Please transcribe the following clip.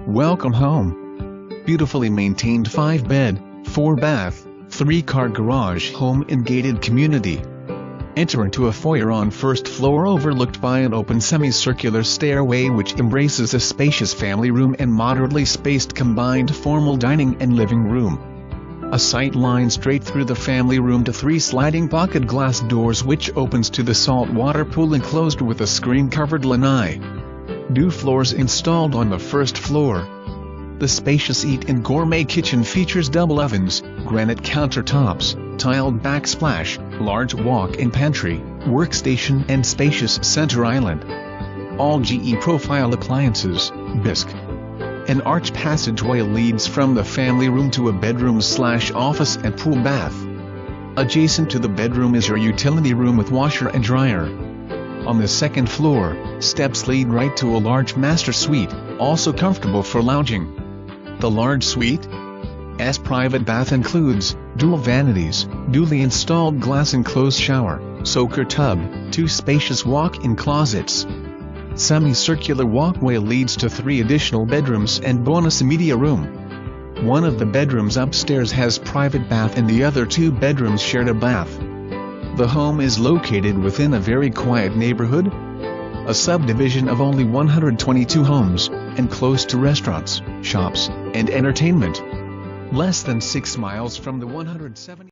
Welcome home. Beautifully maintained 5-bed, 4-bath, 3-car garage home in gated community. Enter into a foyer on first floor overlooked by an open semicircular stairway which embraces a spacious family room and moderately spaced combined formal dining and living room. A sight line straight through the family room to 3 sliding pocket glass doors which opens to the saltwater pool enclosed with a screen-covered lanai. New floors installed on the first floor. The spacious eat-in gourmet kitchen features double ovens, granite countertops, tiled backsplash, large walk-in pantry, workstation and spacious center island. All GE profile appliances, bisque. An arch passageway leads from the family room to a bedroom/office and pool bath. Adjacent to the bedroom is your utility room with washer and dryer. On the second floor, steps lead right to a large master suite, also comfortable for lounging. The large suite's private bath includes dual vanities, newly installed glass enclosed shower, soaker tub, 2 spacious walk-in closets. Semicircular walkway leads to 3 additional bedrooms and bonus media room. One of the bedrooms upstairs has private bath and the other 2 bedrooms shared a bath. The home is located within a very quiet neighborhood, a subdivision of only 122 homes, and close to restaurants, shops, and entertainment. Less than 6 miles from the 170